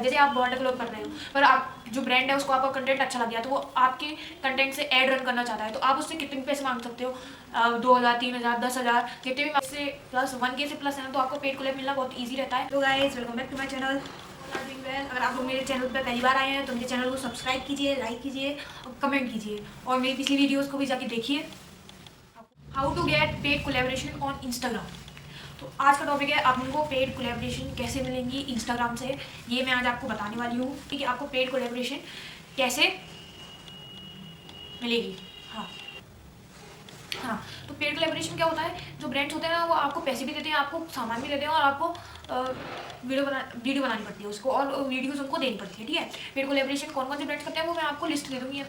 जैसे आप water cloak कर रहे हो पर आप जो ब्रांड है उसको आपका कंटेंट अच्छा लग गया तो वो आपके कंटेंट से ऐड रन करना चाहता है, तो आप उससे कितने पैसे मांग सकते हो, 2,000, 3,000, 10,000, जितने भी से प्लस 1K से प्लस है ना, तो आपको पेड कोलैब मिलना बहुत ईजी रहता है। तो guys welcome back to my channel. अगर आप लोग मेरे चैनल पर पहली बार आए हैं तो मेरे चैनल को सब्सक्राइब कीजिए, लाइक कीजिए और कमेंट कीजिए, और मेरी पिछली वीडियोज़ को भी जाके देखिए। How to get paid collaboration on Instagram. तो आज का टॉपिक है आप लोगों को पेड कोलैबोरेशन कैसे मिलेंगी इंस्टाग्राम से, ये मैं आज आपको बताने वाली हूँ कि आपको पेड कोलैबोरेशन कैसे मिलेगी। हाँ हाँ, तो पेड कोलैबोरेशन क्या होता है, जो ब्रांड्स होते हैं ना वो आपको पैसे भी देते हैं, आपको सामान भी देते हैं और आपको वीडियो बनानी पड़ती है उसको, और वीडियोस उनको देनी पड़ती है। ठीक है, पेड कोलैबोरेशन कौन कौन से ब्रांड्स करते हैं वो मैं आपको लिस्ट दे दूँगी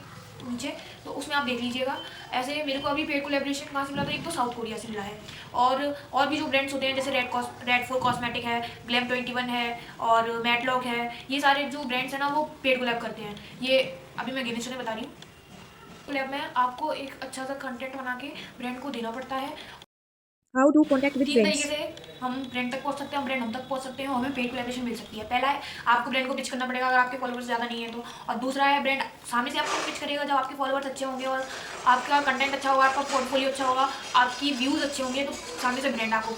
नीचे, तो उसमें आप देख लीजिएगा। ऐसे मेरे को अभी पेड कोलैबोरेशन कहाँ से मिला था, एक तो साउथ कोरिया से मिला है, और भी जो ब्रांड्स होते हैं जैसे रेड फॉर कॉस्मेटिक है, ग्लैम 21 है और मैटलॉक है, ये सारे जो ब्रांड्स हैं ना वो पेड कोलैब करते हैं। ये अभी मैं गिने चुने बता रही हूँ। कोलैब में आपको एक अच्छा सा कंटेंट बना के ब्रांड को देना पड़ता है। हाउ टू कॉन्टैक्ट विद 3 तरीके ब्रांड्स। से हम ब्रांड तक पहुंच सकते हैं, हम ब्रांड हम तक पहुंच सकते हैं और हमें पेड कोलैबोरेशन मिल सकती है। पहला है आपको ब्रांड को पिच करना पड़ेगा अगर आपके फॉलोअर्स ज़्यादा नहीं है तो, और दूसरा है ब्रांड सामने से आपको पिच करेगा जब आपके फॉलोअर्स अच्छे होंगे और आपका कंटेंट अच्छा होगा, आपका पोर्टफोलियो अच्छा होगा, आपकी व्यूज़ अच्छे होंगे, तो सामने से ब्रांड आपको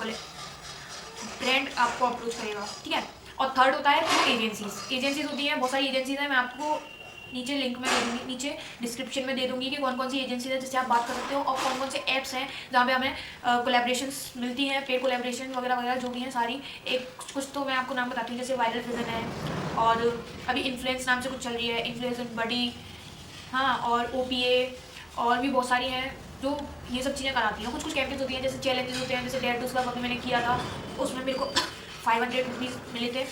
अप्रोच करेगा। ठीक है, और थर्ड होता है थ्रू एजेंसीज होती हैं, बहुत सारी एजेंसीज हैं, मैं आपको नीचे लिंक में दे दूँगी, नीचे डिस्क्रिप्शन में दे दूँगी कि कौन कौन सी एजेंसीज है जिससे आप बात कर सकते हो, और कौन कौन से ऐप्स हैं जहाँ पे हमें कोलैबोरेशंस मिलती हैं, पेड कोलैबोरेशन वगैरह वगैरह जो भी हैं सारी। एक कुछ तो मैं आपको नाम बताती हूँ, जैसे वायरल विजन है, और अभी इन्फ्लुएंस नाम से कुछ चल रही है, इन्फ्लुएंस बडी, हाँ, और OPA, और भी बहुत सारी हैं जो ये सब चीज़ें कराती हैं। कुछ कुछ कैंपेन्स होती हैं, जैसे चैलेंजेस होते हैं, जैसे डेयर टू स्लग अभी मैंने किया था, उसमें मेरे को 500 रुपीज़ मिले थे।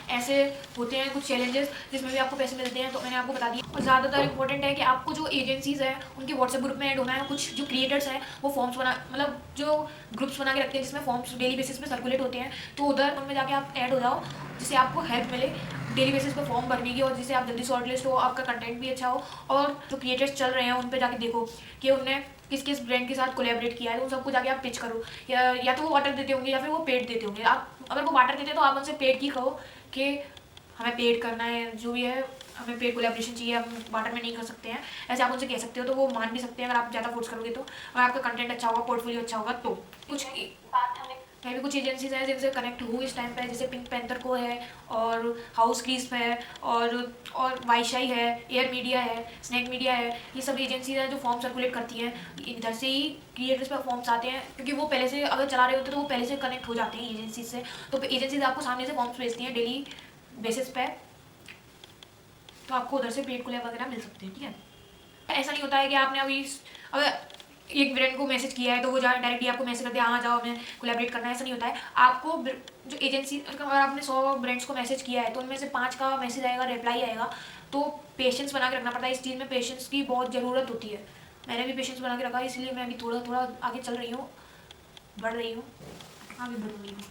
ऐसे होते हैं कुछ चैलेंजेस जिसमें भी आपको पैसे मिलते हैं, तो मैंने आपको बता दिया। और ज़्यादातर इंपॉर्टेंट है कि आपको जो एजेंसीज़ हैं उनके व्हाट्सएप ग्रुप में ऐड होना है। कुछ जो क्रिएटर्स हैं वो फॉर्म्स बना, मतलब जो ग्रुप्स बना के रखते हैं जिसमें फॉर्म्स डेली बेसिस पे सर्कुलेट होते हैं, तो उधर उनमें जाके आप ऐड हो जाओ, जिससे आपको हेल्प मिले डेली बेसिस पे फॉर्म भरने की, और जिससे आप जल्दी शॉर्ट लिस्ट हो, आपका कंटेंट भी अच्छा हो, और जो क्रिएटर्स चल रहे हैं उन पर जाके देखो कि उनने किस किस ब्रांड के साथ कोलैबोरेट किया है, तो उन सबको जाके आप पिच करो। या तो वो वाटर देते होंगे या फिर वो पेड देते होंगे। आप अगर वो वाटर देते हैं तो आप उनसे पेड की कहो कि हमें पेड करना है, जो भी है हमें पेड कोलैबोरेशन चाहिए, हम बाटर में नहीं कर सकते हैं, ऐसे आप उनसे कह सकते हो, तो वो मान भी सकते हैं अगर आप ज़्यादा फोर्स करोगे तो। अगर आपका कंटेंट अच्छा होगा, पोर्टफोलियो अच्छा होगा तो। कुछ मैं भी कुछ एजेंसीज हैं जिनसे कनेक्ट हूँ इस टाइम पे, जैसे पिंक पैंथर को है, और हाउस क्रीज है, और वाईशाई है, एयर मीडिया है, स्नैक मीडिया है, ये सब एजेंसीज हैं जो फॉर्म सर्कुलेट करती हैं। इधर से ही क्रिएटर्स पर फॉर्म्स आते हैं, क्योंकि वो पहले से अगर चला रहे होते तो वो पहले से कनेक्ट हो जाते हैं एजेंसीज से, तो एजेंसीज आपको सामने से फॉर्म्स भेजती हैं डेली बेसिस पे, तो आपको उधर से पेड कोलैब वगैरह मिल सकते हैं। ठीक है, ऐसा नहीं होता है कि आपने अभी अगर एक ब्रांड को मैसेज किया है तो वो डायरेक्टली आपको मैसेज करते हैं हाँ जाओ हमें कोलैबोरेट करना है, ऐसा नहीं होता है। आपको जो एजेंसी, अगर आपने 100 ब्रांड्स को मैसेज किया है तो उनमें से 5 का मैसेज आएगा, रिप्लाई आएगा, तो पेशेंस बना के रखना पड़ता है। इस चीज़ में पेशेंस की बहुत ज़रूरत होती है। मैंने भी पेशेंस बना के रखा है, इसलिए मैं अभी थोड़ा थोड़ा आगे चल रही हूँ, बढ़ रही हूँ, आगे बढ़ रही हूँ।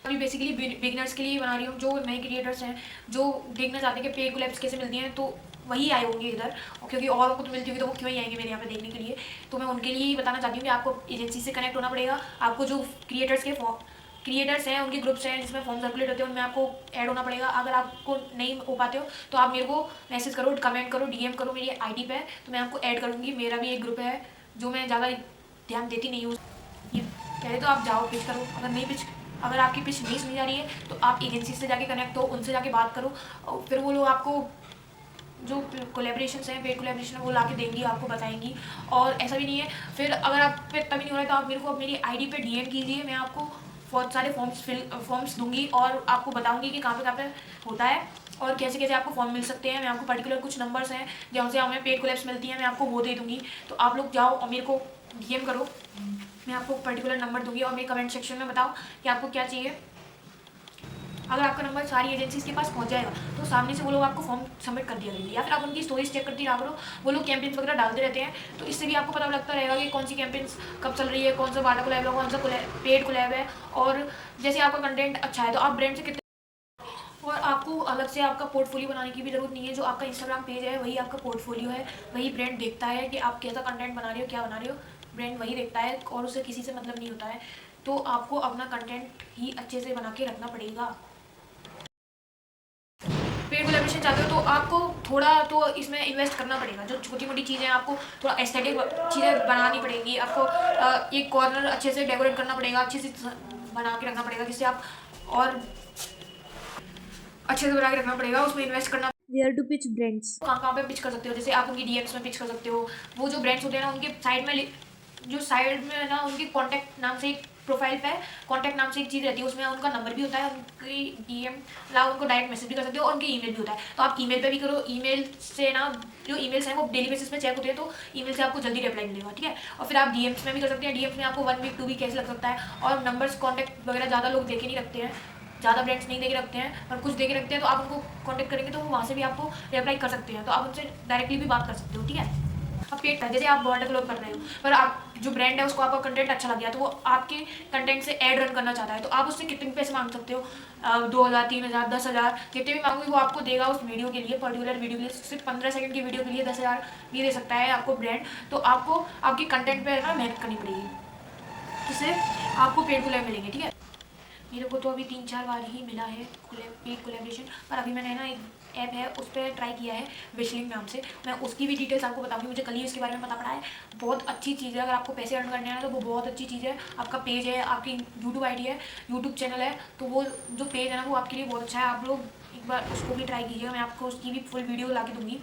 अभी बेसिकली बिगिनर्स के लिए बना रही हूँ, जो नए क्रिएटर्स हैं जो देखना चाहते हैं कि पेड कोलैब्स कैसे मिलती हैं, तो वही आए होंगे इधर, क्योंकि और को तो मिलती होगी तो वो क्यों ही आएंगे मेरे यहाँ पे देखने के लिए। तो मैं उनके लिए ही बताना चाहती हूँ कि आपको एजेंसी से कनेक्ट होना पड़ेगा, आपको जो क्रिएटर्स हैं उनके ग्रुप्स हैं जिसमें फॉर्म सर्कुलेट होते हैं, उनमें आपको ऐड होना पड़ेगा। अगर आपको नहीं हो पाते हो तो आप मेरे को मैसेज करो, कमेंट करो, DM करो मेरी ID पे, तो मैं आपको ऐड करूँगी। मेरा भी एक ग्रुप है जो मैं ज़्यादा ध्यान देती नहीं हूँ, ये पहले तो आप जाओ पिच करो, अगर आपकी पिच नहीं सुनी जा रही है तो आप एजेंसी से जाके कनेक्ट हो, उनसे जाके बात करो, और फिर वो लोग आपको जो कोलेब्रेशन हैं, पेड कोलेब्रेशन है, वो ला के देंगी, आपको बताएंगी। और ऐसा भी नहीं है, फिर अगर आप पे तभी नहीं हो रहा है तो आप मेरे को मेरी ID पे DM कीजिए, मैं आपको बहुत सारे फॉर्म्स दूंगी और आपको बताऊंगी कि कहाँ पे होता है और कैसे कैसे आपको फॉर्म मिल सकते हैं। मैं आपको पर्टिकुलर कुछ नंबर्स हैं जहाँ से हमें पेड कोलैब्स मिलती हैं, मैं आपको वो दे दूँगी, तो आप लोग जाओ और मेरे को DM करो, मैं आपको पर्टिकुलर नंबर दूंगी, और मेरे कमेंट सेक्शन में बताओ कि आपको क्या चाहिए। अगर आपका नंबर सारी एजेंसीज के पास पहुंच जाएगा तो सामने से वो लोग आपको फॉर्म सबमिट कर दिया करेंगे, या फिर आप उनकी स्टोरीज चेक करती रहा करो, वो लोग कैंपेन्स वगैरह डालते रहते हैं, तो इससे भी आपको पता लगता रहेगा कि कौन सी कैंपेन्स कब चल रही है, कौन सा वाटर कोलैब है, कौन सा पेड कोलैब है। और जैसे आपका कंटेंट अच्छा है तो आप ब्रांड से कितने, और आपको अलग से आपका पोर्टफोलियो बनाने की भी ज़रूरत नहीं है। जो आपका इंस्टाग्राम पेज है वही आपका पोर्टफोलियो है, वही ब्रांड देखता है कि आप कैसा कंटेंट बना रहे हो, क्या बना रहे हो, ब्रांड वही देखता है, और उसे किसी से मतलब नहीं होता है। तो आपको अपना कंटेंट ही अच्छे से बना के रखना पड़ेगा। पेड कोलैबोरेशन चाहते हो तो आपको थोड़ा तो इसमें इन्वेस्ट करना पड़ेगा। जो छोटी मोटी चीज़ें आपको थोड़ा एस्थेटिक चीज़ें बनानी पड़ेंगी, आपको एक कॉर्नर अच्छे से डेकोरेट करना पड़ेगा, अच्छे से बना के रखना पड़ेगा, जिससे आप और अच्छे से बना के रखना पड़ेगा, उसमें इन्वेस्ट करना। Where to pitch brands? कहाँ कहाँ पे पिच कर सकते हो, जैसे आप उनकी डीएम्स में पिच कर सकते हो। वो जो ब्रांड्स होते हैं ना, उनके साइड में जो साइड में है ना, उनके कॉन्टैक्ट नाम से एक प्रोफाइल पे कॉन्टैक्ट नाम से एक चीज़ रहती है, उसमें उनका नंबर भी होता है, उनकी डीएम ला उनको डायरेक्ट मैसेज भी कर सकते हो, और उनकी ईमेल भी होता है। तो आप ईमेल पे भी करो। ईमेल से ना जो ईमेल्स हैं वो डेली बेसिस पे चेक होते हैं, तो ईमेल से आपको जल्दी रिप्लाई मिलेगा, ठीक है। और फिर आप डीएम्स में भी कर सकते हैं। डीएम्स में आपको 1 वीक 2 वीक कैसे लग सकता है, और नंबर्स कॉन्टैक्ट वगैरह ज़्यादा लोग देखे नहीं रखते हैं, ज़्यादा ब्रांड्स नहीं देके रखते हैं, और कुछ देके रखते हैं। तो आप उनको कॉन्टैक्ट करेंगे तो वो वहाँ से भी आपको रिप्लाई कर सकते हैं, तो आप उनसे डायरेक्टली भी बात कर सकते हो, ठीक है। अब पेड है, जैसे आप वाटर क्लोथ कर रहे हो, पर आप जो ब्रांड है उसको आपका कंटेंट अच्छा लग गया, तो वो आपके कंटेंट से एड रन करना चाहता है, तो आप उससे कितने पैसे मांग सकते हो, 2000 3000 10,000 जितने भी मांगोगे वो आपको देगा उस वीडियो के लिए, पर्टिकुलर वीडियो के लिए। सिर्फ 15 सेकंड की वीडियो के लिए 10,000 भी दे सकता है आपको ब्रांड। तो आपको आपके कंटेंट पर ना मेहनत करनी पड़ेगी, जिससे आपको पेड कोलैब मिलेंगे, ठीक है। मेरे को तो अभी 3-4 बार ही मिला है पेड कोलैबोरेशन, पर अभी मैंने ना एक ऐप है उस पर ट्राई किया है, विशलिंग नाम से। मैं उसकी भी डिटेल्स आपको बताऊंगी, मुझे कल ही इसके बारे में पता पड़ा है। बहुत अच्छी चीज़ है, अगर आपको पैसे अर्न करने हैं तो वो बहुत अच्छी चीज़ है। आपका पेज है, आपकी यूट्यूब आईडी है, यूट्यूब चैनल है, तो वो जो पेज है ना वो आपके लिए बहुत अच्छा है। आप लोग एक बार उसको भी ट्राई कीजिएगा, मैं आपको उसकी भी फुल वीडियो ला के दूँगी।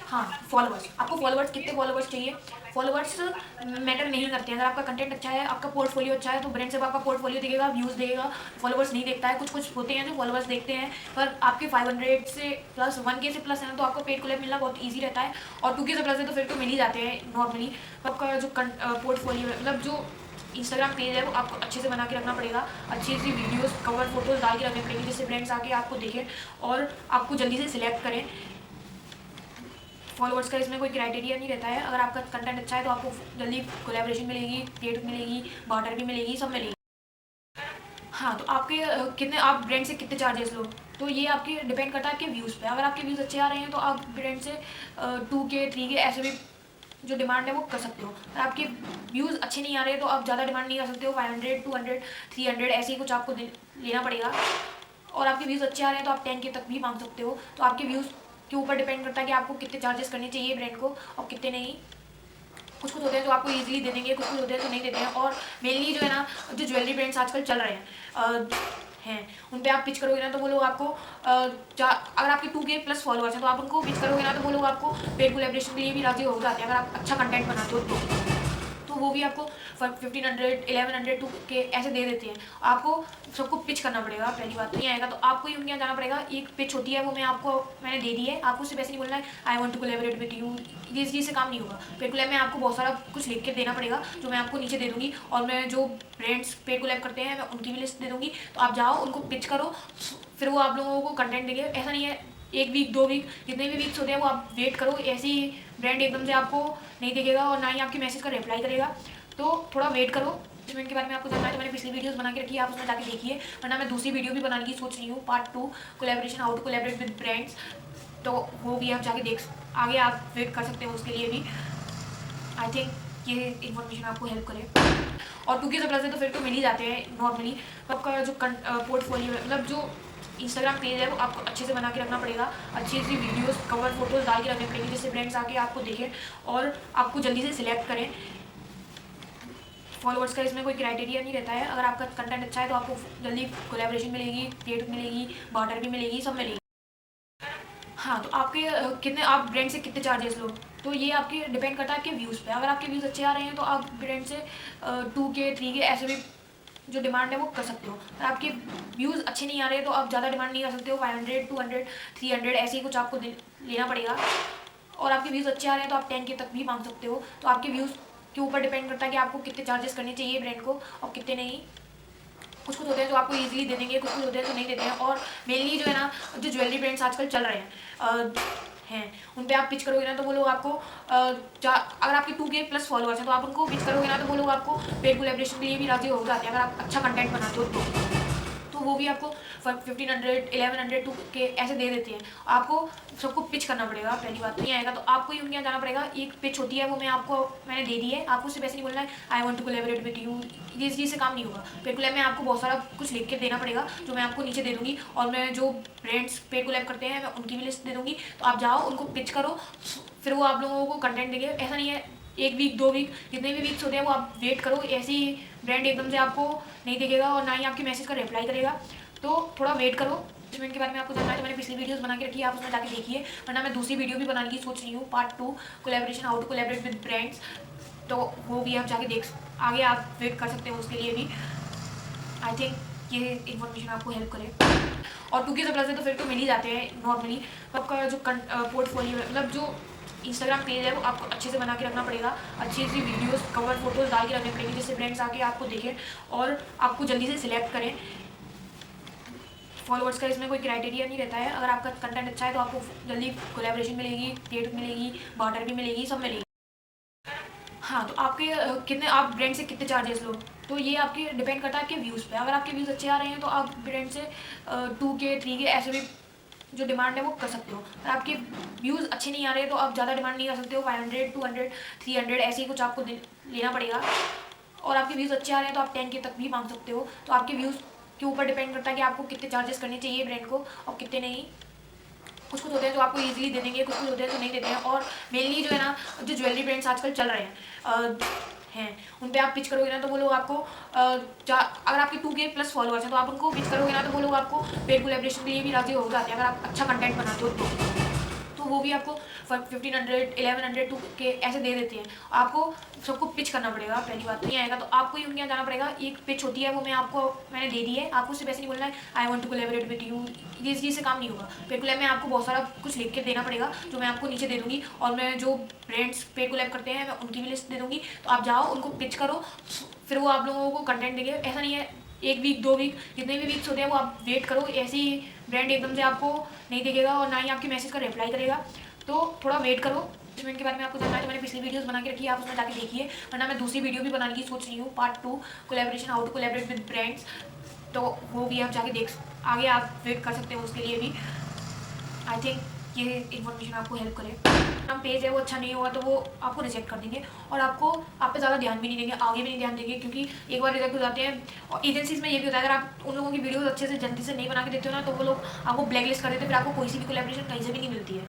हाँ, फॉलोअर्स, आपको फॉलोअर्स कितने फॉलोअर्स चाहिए, फॉलोअर्स मैटर नहीं करते हैं। अगर आपका कंटेंट अच्छा है, आपका पोर्टफोलियो अच्छा है, तो ब्रांड सिर्फ आपका पोर्टफोलियो देखेगा, व्यूज़ देगा, फॉलोअर्स नहीं देखता है। कुछ कुछ होते हैं जो फॉलोअर्स देखते हैं, पर आपके 500 से प्लस 1K से प्लस है ना, तो आपको पेड कोलैब मिलना बहुत ईजी रहता है। और 2K से प्लस है तो फिर तो मिल ही जाते हैं नॉर्मली। आपका जो पोर्टफोलियो है, मतलब जो इंस्टाग्राम पेज है, वो आपको अच्छे से बना के रखना पड़ेगा, अच्छी सी वीडियोस कवर फोटोज डाल के रखनी पड़ेगी, जिससे ब्रांड्स आके आपको देखें और आपको जल्दी से सिलेक्ट करें। फॉलोअर्स का इसमें कोई क्राइटेरिया नहीं रहता है। अगर आपका कंटेंट अच्छा है तो आपको जल्दी कोलैबोरेशन मिलेगी, पेड मिलेगी, बार्टर भी मिलेगी, सब मिलेगी। हाँ, तो आपके कितने आप ब्रांड से कितने चार्जेस लो, तो ये आपके डिपेंड करता है आपके व्यूज़ पे। अगर आपके व्यूज़ अच्छे आ रहे हैं तो आप ब्रांड से 2K 3K ऐसे भी जो डिमांड है वो कर सकते हो। अगर आपके व्यूज़ अच्छे नहीं आ रहे तो आप ज़्यादा डिमांड नहीं कर सकते हो, 500 200 300 ऐसे ही कुछ आपको लेना पड़ेगा। और आपके व्यूज़ अच्छे आ रहे हैं तो आप 10K तक भी मांग सकते हो। तो आपके व्यूज़ के ऊपर डिपेंड करता है कि आपको कितने चार्जेस करने चाहिए ब्रांड को और कितने नहीं। कुछ कुछ होते हैं जो आपको इजीली दे देंगे, कुछ कुछ होते हैं जो नहीं देते हैं। और मेनली जो है ना, जो ज्वेलरी ब्रांड्स आजकल चल रहे हैं उन पे आप पिच करोगे ना तो वो लोग आपको अगर आपके 2K प्लस फॉलोअर्स हैं तो आप उनको पिच करोगे ना तो वो लोग आपको पेड कोलैबोरेशन के लिए भी राजी हो जाते हैं, अगर आप अच्छा कंटेंट बनाते हो तो वो भी आपको 1500 1100 2K ऐसे दे देते हैं। आपको सबको पिच करना पड़ेगा, पहली बात तो नहीं आएगा तो आपको ही उनके यहाँ जाना पड़ेगा। एक पिच होती है वो मैंने दे दी है, आपको सिर्फ ऐसे नहीं बोलना है I want to collaborate with you, इस चीज़ से काम नहीं होगा। पेड कोलैब में आपको बहुत सारा कुछ लिख के देना पड़ेगा, जो मैं आपको नीचे दे दूँगी। और मैं जो ब्रांड्स पेड कोलैब करते हैं मैं उनकी भी लिस्ट दे दूँगी, तो आप जाओ उनको पिच करो, फिर वो आप लोगों को कंटेंट देंगे। ऐसा नहीं है 1 वीक 2 वीक जितने भी वीक्स होते हैं वो आप वेट करो, ऐसी ब्रांड एकदम से आपको नहीं देखेगा और ना ही आपके मैसेज का रिप्लाई करेगा, तो थोड़ा वेट करो। मैनेजमेंट के बारे में आपको जानना है तो मैंने पिछली वीडियोस बना के रखी है, आप उसमें जाके देखिए, वरना मैं दूसरी वीडियो भी बनाने की सोच रही हूँ, part 2 collaboration, how to collaborate with brands, तो वो भी आप जाके आगे आप वेट कर सकते हो उसके लिए भी। आई थिंक ये इन्फॉर्मेशन आपको हेल्प करे। और 2K से प्लस है तो फिर तो मिल ही जाते हैं नॉर्मली। आपका जो पोर्टफोलियो है, मतलब जो इंस्टाग्राम पेज है वो आपको अच्छे से बना के रखना पड़ेगा, अच्छी सी वीडियोस कवर फोटोज डाल के रखनी पड़ेगी, जिससे ब्रांड्स आके आपको देखें और आपको जल्दी से सिलेक्ट करें। फॉलोअर्स का इसमें कोई क्राइटेरिया नहीं रहता है। अगर आपका कंटेंट अच्छा है तो आपको जल्दी कोलैबोरेशन मिलेगी, पेड मिलेगी, बार्टर भी मिलेगी, सब मिलेगी। हाँ, तो आपके कितने आप ब्रांड से कितने चार्जेस लो, तो ये आपके डिपेंड करता है आपके व्यूज़ पे। अगर आपके व्यूज़ अच्छे आ रहे हैं तो आप ब्रांड से 2K 3K ऐसे भी जो डिमांड है वो कर सकते हो। अगर आपके व्यूज़ अच्छे नहीं आ रहे तो आप ज़्यादा डिमांड नहीं कर सकते हो, 500 200 300 ऐसे ही कुछ आपको लेना पड़ेगा। और आपके व्यूज़ अच्छे आ रहे हैं तो आप 10K तक भी मांग सकते हो। तो आपके व्यूज़ के ऊपर डिपेंड करता है कि आपको कितने चार्जेस करने चाहिए ब्रांड को और कितने नहीं। कुछ कुछ होते हैं जो आपको इजीली दे देंगे, कुछ कुछ होते हैं जो नहीं देते हैं। और मेनली जो है ना, जो ज्वेलरी ब्रांड्स आजकल चल रहे हैं उन पे आप पिच करोगे ना तो वो लोग आपको अगर आपके 2K प्लस फॉलोअर्स हैं तो आप उनको पिच करोगे ना तो वो लोग आपको पेड कोलैबोरेशन के लिए भी राजी हो जाते हैं, अगर आप अच्छा कंटेंट बनाते हो तो वो भी आपको 1500 1100 2K ऐसे दे देते हैं। आपको सबको पिच करना पड़ेगा, पहली बात नहीं आएगा तो आपको ही उनके यहाँ जाना पड़ेगा। एक पिच होती है वो मैंने दे दी है, आपको सिर्फ ऐसे नहीं बोलना है I want to collaborate with you, ये चीज़ से काम नहीं होगा। पेड कोलैब में आपको बहुत सारा कुछ लिख के देना पड़ेगा जो मैं आपको नीचे दे दूँगी, और मैं जो ब्रांड्स पेड कोलैब करते हैं मैं उनकी भी लिस्ट दे दूँगी। तो आप जाओ उनको पिच करो, फिर वो आप लोगों को कंटेंट देंगे। ऐसा नहीं है 1 वीक 2 वीक जितने भी वीक्स होते हैं वो आप वेट करो, ऐसी ब्रांड एकदम से आपको नहीं देखेगा और ना ही आपके मैसेज का रिप्लाई करेगा, तो थोड़ा वेट करो। मैनेजमेंट के बारे में आपको जानना है तो मैंने पिछली वीडियोस बना के रखी है, आप उसमें जाके देखिए, वरना मैं दूसरी वीडियो भी बनाने की सोच रही हूँ, part 2 collaboration, how to collaborate with brands, तो वो भी आप जाके आगे आप वेट कर सकते हो उसके लिए भी। आई थिंक ये इन्फॉर्मेशन आपको हेल्प करे। और 2K प्लस है तो फिर तो मिल ही जाते हैं नॉर्मली। आपका जो पोर्टफोलियो है, मतलब जो इंस्टाग्राम पेज है वो आपको अच्छे से बना के रखना पड़ेगा, अच्छी सी वीडियोस कवर फोटोज डाल के रखनी पड़ेगी जिससे ब्रांड्स आके आपको देखें और आपको जल्दी से सिलेक्ट करें। फॉलोअर्स का इसमें कोई क्राइटेरिया नहीं रहता है, अगर आपका कंटेंट अच्छा है तो आपको जल्दी कोलैबोरेशन मिलेगी, डेट मिलेगी, बार्टर भी मिलेगी, सब मिलेगी। हाँ, तो आपके कितने आप ब्रांड से कितने चार्जेस लो, तो ये आपके डिपेंड करता है आपके व्यूज़ पे। अगर आपके व्यूज़ अच्छे आ रहे हैं तो आप ब्रांड से 2K 3K ऐसे भी जो डिमांड है वो कर सकते हो। अगर आपके व्यूज़ अच्छे नहीं आ रहे तो आप ज़्यादा डिमांड नहीं कर सकते हो, 500 200 300 ऐसे ही कुछ आपको लेना पड़ेगा। और आपके व्यूज़ अच्छे आ रहे हैं तो आप 10K तक भी मांग सकते हो। तो आपके व्यूज़ के ऊपर डिपेंड करता है कि आपको कितने चार्जेस करने चाहिए ब्रांड को और कितने नहीं। कुछ कुछ होते हैं जो आपको इजीली दे देंगे, कुछ कुछ होते हैं जो नहीं देते हैं। और मेनली जो है ना, जो ज्वेलरी ब्रांड्स आजकल चल रहे हैं उन पे आप पिच करोगे ना तो वो लोग आपको अगर आपके 2K प्लस फॉलोअर्स हैं तो आप उनको पिच करोगे ना तो वो लोग आपको पेड कोलैबोरेशन के लिए भी राजी हो जाते हैं, अगर आप अच्छा कंटेंट बनाते हो तो वो भी आपको 1500 1100 2K ऐसे दे देते हैं। आपको सबको पिच करना पड़ेगा, पहली बात नहीं आएगा तो आपको ही उनके यहाँ जाना पड़ेगा। एक पिच होती है वो मैंने दे दी है, आपको सिर्फ ऐसे नहीं बोलना है I want to collaborate with you, ये चीज़ से काम नहीं होगा। पेड कोलैब में आपको बहुत सारा कुछ लिख के देना पड़ेगा जो मैं आपको नीचे दे दूँगी, और मैं जो ब्रांड्स पेड कोलैब करते हैं मैं उनकी भी लिस्ट दे दूँगी। तो आप जाओ उनको पिच करो, फिर वो आप लोगों को कंटेंट देंगे। ऐसा नहीं है 1 वीक 2 वीक जितने भी वीक्स होते हैं वो आप वेट करो, ऐसी ब्रांड एकदम से आपको नहीं देखेगा और ना ही आपके मैसेज का रिप्लाई करेगा, तो थोड़ा वेट करो। मैनेजमेंट के बारे में आपको जानना है तो मैंने पिछली वीडियोस बना के रखी है, आप उसमें जाके देखिए, वरना मैं दूसरी वीडियो भी बनाने की सोच रही हूँ, part 2 collaboration, how to collaborate with brands, तो वो भी आप जाके आगे आप वेट कर सकते हो उसके लिए भी। आई थिंक ये इन्फॉर्मेशन आपको हेल्प करे। हम पेज है वो अच्छा नहीं होगा तो वो आपको रिजेक्ट कर देंगे और आपको आप पे ज़्यादा ध्यान भी नहीं देंगे, आगे भी नहीं ध्यान देंगे, क्योंकि एक बार रिजेक्ट हो जाते हैं। और एजेंसीज में ये भी होता है, अगर आप उन लोगों की वीडियोस अच्छे से जल्दी से नहीं बना के देते हो ना तो वो लोग आपको ब्लैक लिस्ट कर देते हैं, फिर आपको कोई सी भी कोलैबोरेशन कहीं से भी नहीं मिलती है।